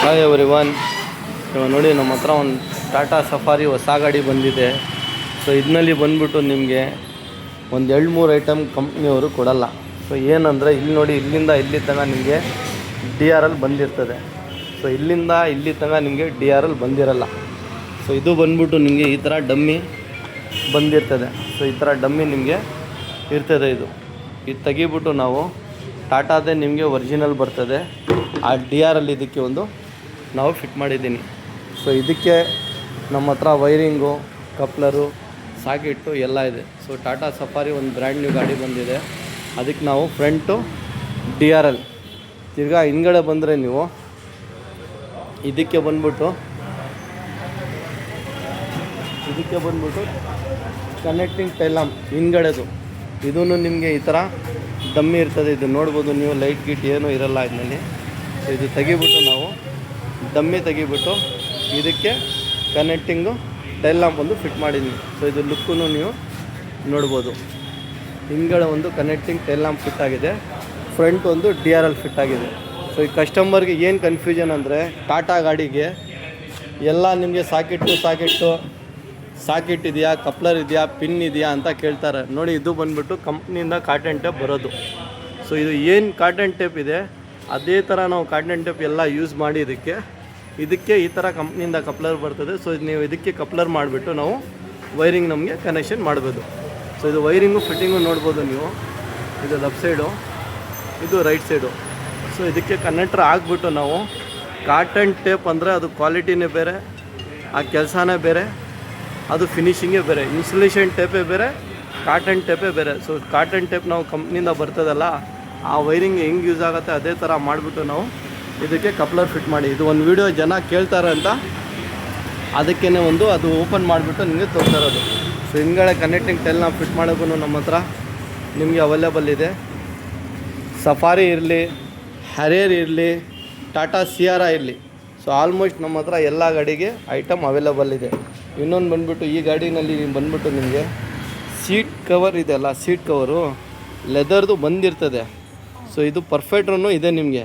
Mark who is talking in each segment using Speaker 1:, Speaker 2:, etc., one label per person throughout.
Speaker 1: Hi everyone. ಇವಾಗ ನೋಡಿ ನಮ್ಮ ಹತ್ರ ಒಂದು ಟಾಟಾ ಸಫಾರಿ ಹೊಸ ಗಾಡಿ ಬಂದಿದೆ. ಸೊ ಇದರಲ್ಲಿ ಬಂದ್ಬಿಟ್ಟು ನಿಮಗೆ ಒಂದು 2-3 ಐಟಮ್ ಕಂಪ್ನಿಯವರು ಕೊಡಲ್ಲ. ಸೊ ಏನಂದರೆ ಇಲ್ಲಿ ನೋಡಿ, ಇಲ್ಲಿಂದ ಇಲ್ಲಿ ತನಕ ನಿಮಗೆ DRL ಬಂದಿರ್ತದೆ. ಸೊ ಇಲ್ಲಿಂದ ಇಲ್ಲಿ ತನಕ ನಿಮಗೆ DRL ಬಂದಿರಲ್ಲ. ಸೊ ಇದು ಬಂದ್ಬಿಟ್ಟು ನಿಮಗೆ ಈ ಥರ ಡಮ್ಮಿ ಬಂದಿರ್ತದೆ. ಸೊ ಈ ಥರ ಡಮ್ಮಿ ನಿಮಗೆ ಇರ್ತದೆ. ಇದು ತೆಗಿಬಿಟ್ಟು ನಾವು ಟಾಟಾದೇ ನಿಮಗೆ ಒರಿಜಿನಲ್ ಬರ್ತದೆ. ಆ DRL ಇದಕ್ಕೆ ಒಂದು ನಾವು ಫಿಟ್ ಮಾಡಿದ್ದೀನಿ. ಸೊ ಇದಕ್ಕೆ ನಮ್ಮ ಹತ್ರ ವೈರಿಂಗು, ಕಪ್ಲರು, ಸಾಕೆಟ್ಟು ಎಲ್ಲ ಇದೆ. ಸೊ ಟಾಟಾ ಸಫಾರಿ ಒಂದು ಬ್ರ್ಯಾಂಡ್ ನ್ಯೂ ಗಾಡಿ ಬಂದಿದೆ. ಅದಕ್ಕೆ ನಾವು ಫ್ರಂಟು DRL, ತಿರ್ಗಾ ಹಿಂದ್ಗಡೆ ಬಂದರೆ ನೀವು ಇದಕ್ಕೆ ಬಂದ್ಬಿಟ್ಟು ಕನೆಕ್ಟಿಂಗ್ ಟೈಲಾಮ್ ಹಿಂದ್ಗಡೆದು ಇದೂ ನಿಮಗೆ ಈ ಥರ ಡಮ್ಮಿ ಇರ್ತದೆ. ಇದು ನೋಡ್ಬೋದು ನೀವು, ಲೈಟ್ ಗಿಟ್ ಏನೂ ಇರಲ್ಲ ಇದರಲ್ಲಿ. ಸೊ ಇದು ತೆಗಿಬಿಟ್ಟು ನಾವು ಡಮ್ಮಿ ತೆಗಿಬಿಟ್ಟು ಇದಕ್ಕೆ ಕನೆಕ್ಟಿಂಗು ಟೈಲ್ ಲ್ಯಾಂಪ್ ಒಂದು ಫಿಟ್ ಮಾಡಿದ್ದೀನಿ. ಸೊ ಇದು ಲುಕ್ಕೂ ನೀವು ನೋಡ್ಬೋದು. ಹಿಂದ್ಗಡೆ ಒಂದು ಕನೆಕ್ಟಿಂಗ್ ಟೈಲ್ ಲ್ಯಾಂಪ್ ಫಿಟ್ ಆಗಿದೆ, ಫ್ರಂಟ್ ಒಂದು DRL ಫಿಟ್ ಆಗಿದೆ. ಸೊ ಈ ಕಸ್ಟಮರ್ಗೆ ಏನು ಕನ್ಫ್ಯೂಷನ್ ಅಂದರೆ, ಟಾಟಾ ಗಾಡಿಗೆ ಎಲ್ಲ ನಿಮಗೆ ಸಾಕೆಟ್ ಇದೆಯಾ, ಕಪ್ಲರ್ ಇದೆಯಾ, ಪಿನ್ ಇದೆಯಾ ಅಂತ ಕೇಳ್ತಾರೆ. ನೋಡಿ, ಇದು ಬಂದುಬಿಟ್ಟು ಕಂಪ್ನಿಯಿಂದ ಕಾಟನ್ ಟೇಪ್ ಬರೋದು. ಸೊ ಇದು ಏನು ಕಾಟನ್ ಟೇಪ್ ಇದೆ ಅದೇ ಥರ ನಾವು ಕಾಟನ್ ಟೇಪ್ ಎಲ್ಲ ಯೂಸ್ ಮಾಡಿ ಇದಕ್ಕೆ ಈ ಥರ ಕಂಪ್ನಿಯಿಂದ ಕಪ್ಲರ್ ಬರ್ತದೆ. ಸೊ ನೀವು ಇದಕ್ಕೆ ಕಪ್ಲರ್ ಮಾಡಿಬಿಟ್ಟು ನಾವು ವೈರಿಂಗ್ ನಮಗೆ ಕನೆಕ್ಷನ್ ಮಾಡ್ಬೋದು. ಸೊ ಇದು ವೈರಿಂಗು ಫಿಟ್ಟಿಂಗು ನೋಡ್ಬೋದು ನೀವು. ಇದು ಲೆಫ್ಟ್ ಸೈಡು, ಇದು ರೈಟ್ ಸೈಡು. ಸೊ ಇದಕ್ಕೆ ಕನೆಕ್ಟ್ರ್ ಹಾಕ್ಬಿಟ್ಟು ನಾವು ಕಾಟನ್ ಟೇಪ್ ಅಂದರೆ ಅದು ಕ್ವಾಲಿಟಿನೇ ಬೇರೆ, ಆ ಕೆಲಸನೇ ಬೇರೆ, ಅದು ಫಿನಿಷಿಂಗೇ ಬೇರೆ. ಇನ್ಸುಲೇಷನ್ ಟೇಪೇ ಬೇರೆ, ಕಾಟನ್ ಟೇಪೇ ಬೇರೆ. ಸೊ ಕಾಟನ್ ಟೇಪ್ ನಾವು ಕಂಪ್ನಿಯಿಂದ ಬರ್ತದಲ್ಲ, ಆ ವೈರಿಂಗ್ ಹೆಂಗೆ ಯೂಸ್ ಆಗುತ್ತೆ ಅದೇ ಥರ ಮಾಡಿಬಿಟ್ಟು ನಾವು ಇದಕ್ಕೆ ಕಪ್ಲರ್ ಫಿಟ್ ಮಾಡಿ, ಇದು ಒಂದು ವೀಡಿಯೋ ಜನ ಕೇಳ್ತಾರೆ ಅಂತ ಅದಕ್ಕೇ ಒಂದು ಅದು ಓಪನ್ ಮಾಡಿಬಿಟ್ಟು ನಿಮಗೆ ತೋರಿಸ್ತಾ ಇರೋದು. ಸೊ ಹಿಂದ್ಗಡೆ ಕನೆಕ್ಟಿಂಗ್ ಟೈಲ್ ನಾವು ಫಿಟ್ ಮಾಡೋಕ್ಕೂ ನಮ್ಮ ಹತ್ರ ನಿಮಗೆ ಅವೈಲೇಬಲ್ ಇದೆ. ಸಫಾರಿ ಇರಲಿ, ಹ್ಯಾರಿಯರ್ ಇರಲಿ, ಟಾಟಾ ಸಿಯಾರ ಇರಲಿ, ಸೊ ಆಲ್ಮೋಸ್ಟ್ ನಮ್ಮ ಹತ್ರ ಎಲ್ಲ ಗಾಡಿಗೆ ಐಟಮ್ ಅವೈಲೇಬಲ್ ಇದೆ. ಇನ್ನೊಂದು ಬಂದುಬಿಟ್ಟು ಈ ಗಾಡಿನಲ್ಲಿ ಬಂದುಬಿಟ್ಟು ನಿಮಗೆ ಸೀಟ್ ಕವರ್ ಇದೆಯಲ್ಲ, ಸೀಟ್ ಕವರು ಲೆದರ್ದು ಬಂದಿರ್ತದೆ. ಸೊ ಇದು ಪರ್ಫೆಕ್ಟ್ರೂ ಇದೆ, ನಿಮಗೆ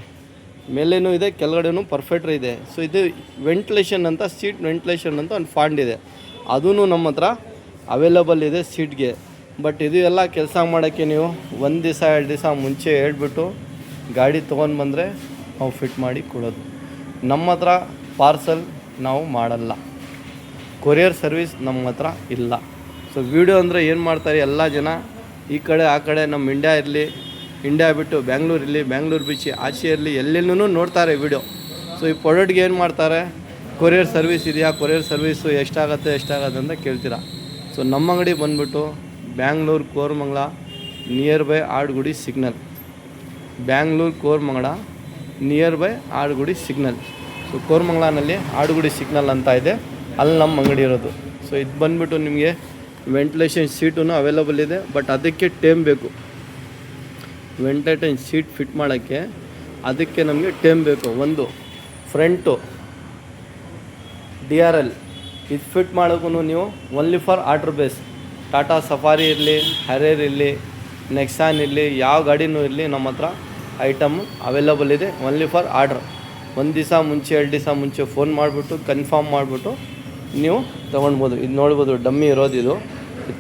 Speaker 1: ಮೇಲೇನೂ ಇದೆ, ಕೆಳಗಡೆನೂ ಪರ್ಫೆಕ್ಟ್ರ್ ಇದೆ. ಸೊ ಇದು ವೆಂಟಿಲೇಷನ್ ಅಂತ, ಸೀಟ್ ವೆಂಟಿಲೇಷನ್ ಅಂತ ಒಂದು ಫಾಂಡ್ ಇದೆ, ಅದೂ ನಮ್ಮ ಹತ್ರ ಅವೈಲೇಬಲ್ ಇದೆ ಸೀಟ್ಗೆ. ಬಟ್ ಇದು ಎಲ್ಲ ಕೆಲಸ ಮಾಡೋಕ್ಕೆ ನೀವು 1 ದಿವಸ 2 ದಿವಸ ಮುಂಚೆ ಹೇಳ್ಬಿಟ್ಟು ಗಾಡಿ ತೊಗೊಂಡು ಬಂದರೆ ನಾವು ಫಿಟ್ ಮಾಡಿ ಕೊಡೋದು. ನಮ್ಮ ಹತ್ರ ಪಾರ್ಸಲ್ ನಾವು ಮಾಡಲ್ಲ, ಕೊರಿಯರ್ ಸರ್ವಿಸ್ ನಮ್ಮ ಹತ್ರ ಇಲ್ಲ. ಸೊ ವಿಡಿಯೋ ಅಂದರೆ ಏನು ಮಾಡ್ತಾರೆ ಎಲ್ಲ ಜನ, ಈ ಕಡೆ ಆ ಕಡೆ, ನಮ್ಮ ಇಂಡಿಯಾ ಬಿಟ್ಟು ಬ್ಯಾಂಗ್ಳೂರು ಇರಲಿ, ಬ್ಯಾಂಗ್ಳೂರು ಬೀಚ್ ಆಚೆ ಇರಲಿ, ಎಲ್ಲೆಲ್ಲೂ ನೋಡ್ತಾರೆ ವಿಡಿಯೋ. ಸೊ ಈ ಪ್ರಾಡಕ್ಟ್ಗೆ ಏನು ಮಾಡ್ತಾರೆ, ಕೊರಿಯರ್ ಸರ್ವಿಸ್ ಇದೆಯಾ, ಕೊರಿಯರ್ ಸರ್ವಿಸು ಎಷ್ಟಾಗುತ್ತೆ ಅಂತ ಕೇಳ್ತೀರಾ. ಸೊ ನಮ್ಮ ಅಂಗಡಿ ಬಂದುಬಿಟ್ಟು Bangalore Koramangala, near by Adugudi signal. Bangalore Koramangala near by Adugudi signal. So ಕೋರಮಂಗಲನಲ್ಲಿ ಆಡುಗುಡಿ ಸಿಗ್ನಲ್ ಅಂತ ಇದೆ, ಅಲ್ಲಿ ನಮ್ಮ ಅಂಗಡಿ ಇರೋದು. ಸೊ ಇದು ಬಂದುಬಿಟ್ಟು ನಿಮಗೆ ವೆಂಟಿಲೇಷನ್ ಸೀಟೂ ಅವೈಲೇಬಲ್ ಇದೆ. ಬಟ್ ಅದಕ್ಕೆ ಟೈಮ್ ಬೇಕು, ವೆಂಟಿಲೇಷನ್ ಸೀಟ್ ಫಿಟ್ ಮಾಡೋಕ್ಕೆ ಅದಕ್ಕೆ ನಮಗೆ ಟೈಮ್ ಬೇಕು. ಒಂದು ಫ್ರಂಟು DRL ಇದು ಫಿಟ್ ಮಾಡೋಕ್ಕೂ ನೀವು only for order base. Tata safari ಇರಲಿ, ಹ್ಯಾರಿಯರ್ ಇರಲಿ, ನೆಕ್ಸಾನ್ ಇರಲಿ, ಯಾವ ಗಾಡಿನೂ ಇರಲಿ, ನಮ್ಮ ಹತ್ರ ಐಟಮ್ ಅವೈಲೇಬಲ್ ಇದೆ ಓನ್ಲಿ ಫಾರ್ ಆರ್ಡ್ರ್. 1 ದಿವಸ ಮುಂಚೆ 2 ದಿವಸ ಮುಂಚೆ ಫೋನ್ ಮಾಡಿಬಿಟ್ಟು ಕನ್ಫರ್ಮ್ ಮಾಡಿಬಿಟ್ಟು ನೀವು ತೊಗೊಳ್ಬೋದು. ಇದು ನೋಡ್ಬೋದು, ಡಮ್ಮಿ ಇರೋದು ಇದು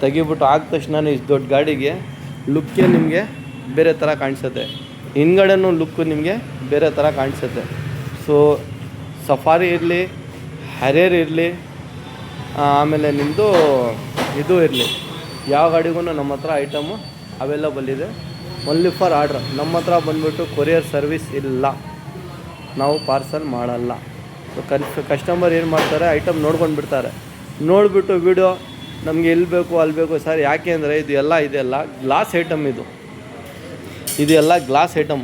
Speaker 1: ತೆಗಿಬಿಟ್ಟು ಆದ ತಕ್ಷಣ ಇಷ್ಟು ದೊಡ್ಡ ಗಾಡಿಗೆ ಲುಕ್ಕೇ ನಿಮಗೆ ಬೇರೆ ಥರ ಕಾಣಿಸುತ್ತೆ, ಹಿಂದ್ಗಡೆನೂ ಲುಕ್ಕು ನಿಮಗೆ ಬೇರೆ ಥರ ಕಾಣಿಸುತ್ತೆ. ಸೊ ಸಫಾರಿ ಇರಲಿ, ಹ್ಯಾರಿಯರ್ ಇರಲಿ, ಆಮೇಲೆ ನಿಮ್ಮದು ಇದು ಇರಲಿ, ಯಾವ ಗಾಡಿಗೂ ನಮ್ಮ ಹತ್ರ ಐಟಮು ಅವೈಲೇಬಲ್ ಇದೆ ಓನ್ಲಿ ಫಾರ್ ಆರ್ಡ್ರ್. ನಮ್ಮ ಹತ್ರ ಬಂದುಬಿಟ್ಟು ಕೊರಿಯರ್ ಸರ್ವಿಸ್ ಇಲ್ಲ, ನಾವು ಪಾರ್ಸಲ್ ಮಾಡಲ್ಲ. ಸೊ ಕಸ್ಟಮರ್ ಏನು ಮಾಡ್ತಾರೆ, ಐಟಮ್ ನೋಡ್ಕೊಂಡು ಬಿಡ್ತಾರೆ, ನೋಡಿಬಿಟ್ಟು ವಿಡಿಯೋ ನಮಗೆ ಎಲ್ಲಿ ಬೇಕು ಅಲ್ಲಿ ಬೇಕು ಸರ್. ಯಾಕೆ ಅಂದರೆ ಇದೆಲ್ಲ ಗ್ಲಾಸ್ ಐಟಮ್, ಇದೆಲ್ಲ ಗ್ಲಾಸ್ ಐಟಮ್.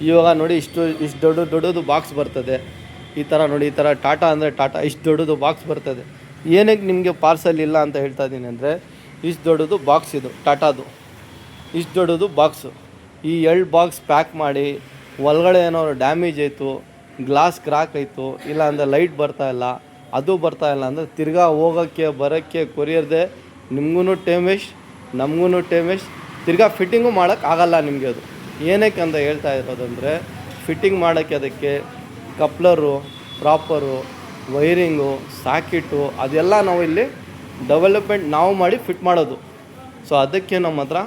Speaker 1: ಇವಾಗ ನೋಡಿ, ಇಷ್ಟು ದೊಡ್ಡದು ಬಾಕ್ಸ್ ಬರ್ತದೆ. ಈ ಥರ ನೋಡಿ, ಈ ಥರ ಟಾಟಾ ಅಂದರೆ ಟಾಟಾ ಇಷ್ಟು ದೊಡ್ಡದು ಬಾಕ್ಸ್ ಬರ್ತದೆ. ಏನಕ್ಕೆ ನಿಮಗೆ ಪಾರ್ಸಲ್ ಇಲ್ಲ ಅಂತ ಹೇಳ್ತಾ ಇದ್ದೀನಿ ಅಂದರೆ, ಇಷ್ಟು ದೊಡ್ಡದು ಬಾಕ್ಸ್, ಇದು ಟಾಟಾದು ಇಷ್ಟು ದೊಡ್ಡದು ಬಾಕ್ಸು. ಈ 2 ಬಾಕ್ಸ್ ಪ್ಯಾಕ್ ಮಾಡಿ ಒಳಗಡೆ ಏನಾದ್ರು ಡ್ಯಾಮೇಜ್ ಆಯಿತು, ಗ್ಲಾಸ್ ಕ್ರಾಕ್ ಆಯಿತು, ಇಲ್ಲ ಅಂದರೆ ಲೈಟ್ ಬರ್ತಾಯಿಲ್ಲ, ಅದು ಬರ್ತಾಯಿಲ್ಲ ಅಂದರೆ ತಿರ್ಗಾ ಹೋಗೋಕ್ಕೆ ಬರೋಕ್ಕೆ ಕೊರಿಯರ್ದೆ ನಿಮಗೂ ಟೈಮ್ ವೇಸ್ಟ್, ನಮಗೂ ಟೈಮ್ ವೇಸ್ಟ್, ತಿರ್ಗಾ ಫಿಟ್ಟಿಂಗು ಮಾಡೋಕ್ಕಾಗಲ್ಲ ನಿಮಗೆ. ಅದು ಏನಕ್ಕೆ ಅಂತ ಹೇಳ್ತಾ ಇರೋದಂದರೆ, ಫಿಟ್ಟಿಂಗ್ ಮಾಡೋಕ್ಕೆ ಅದಕ್ಕೆ ಕಪ್ಲರು, ಪ್ರಾಪರು, ವೈರಿಂಗು, ಸಾಕಿಟ್ಟು ಅದೆಲ್ಲ ನಾವು ಇಲ್ಲಿ ಡೆವಲಪ್ಮೆಂಟ್ ನಾವು ಮಾಡಿ ಫಿಟ್ ಮಾಡೋದು. ಸೊ ಅದಕ್ಕೆ ನಮ್ಮ ಹತ್ರ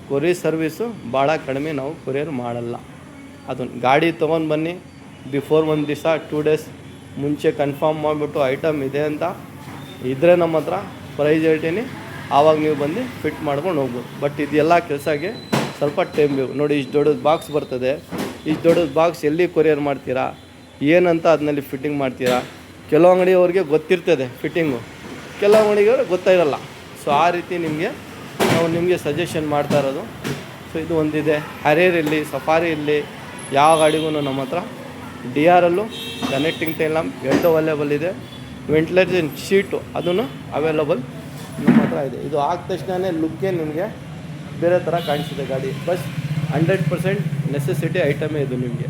Speaker 1: ಕೊರಿಯರ್ ಸರ್ವಿಸು ಭಾಳ ಕಡಿಮೆ, ನಾವು ಕೊರಿಯರ್ ಮಾಡಲ್ಲ. ಅದನ್ನು ಗಾಡಿ ತೊಗೊಂಡು ಬನ್ನಿ, ಬಿಫೋರ್ 1 ದಿವಸ 2 ಡೇಸ್ ಮುಂಚೆ ಕನ್ಫರ್ಮ್ ಮಾಡಿಬಿಟ್ಟು ಐಟಮ್ ಇದೆ ಅಂತ ಇದ್ದರೆ ನಮ್ಮ ಹತ್ರ ಪ್ರೈಸ್ ಹೇಳ್ತೀನಿ, ಆವಾಗ ನೀವು ಬಂದು ಫಿಟ್ ಮಾಡ್ಕೊಂಡು ಹೋಗ್ಬೋದು. ಬಟ್ ಇದೆಲ್ಲ ಕೆಲಸಕ್ಕೆ ಸ್ವಲ್ಪ ಟೈಮ್ ಬೇಕು. ನೋಡಿ ಇಷ್ಟು ದೊಡ್ಡದು ಬಾಕ್ಸ್ ಬರ್ತದೆ, ಇಷ್ಟು ದೊಡ್ಡದು ಬಾಕ್ಸ್ ಎಲ್ಲಿ ಕೊರಿಯರ್ ಮಾಡ್ತೀರಾ, ಏನಂತ ಅದನ್ನಲ್ಲಿ ಫಿಟ್ಟಿಂಗ್ ಮಾಡ್ತೀರಾ. ಕೆಲವು ಅಂಗಡಿಯವ್ರಿಗೆ ಗೊತ್ತಿರ್ತದೆ ಫಿಟ್ಟಿಂಗು, ಕೆಲವು ಅಂಗಡಿಯವ್ರಿಗೆ ಗೊತ್ತಾಯಿರಲ್ಲ. ಸೊ ಆ ರೀತಿ ನಾವು ನಿಮಗೆ ಸಜೆಷನ್ ಮಾಡ್ತಾ ಇರೋದು. ಸೊ ಇದು ಒಂದಿದೆ, ಹ್ಯಾರಿಯರ್ ಇರಲಿ, ಸಫಾರಿ ಇರಲಿ, ಯಾವ ಗಾಡಿಗೂ ನಮ್ಮ ಹತ್ರ DRLು ಕನೆಕ್ಟಿಂಗ್ ಟೈಲ್ ಲ್ಯಾಂಪ್ 2 ಅವೈಲೇಬಲ್ ಇದೆ. ವೆಂಟಿಲೇಷನ್ ಶೀಟು ಅದನ್ನು ಅವೈಲೇಬಲ್ ನಮ್ಮ ಹತ್ರ ಇದೆ. ಇದು ಆದ ತಕ್ಷಣ ಲುಕ್ಕೇ ನಿಮಗೆ ಬೇರೆ ಥರ ಕಾಣಿಸಿದೆ ಗಾಡಿ. ಬಸ್ 100% ನೆಸೆಸಿಟಿ ಐಟಮೇ ಇದು ನಿಮಗೆ.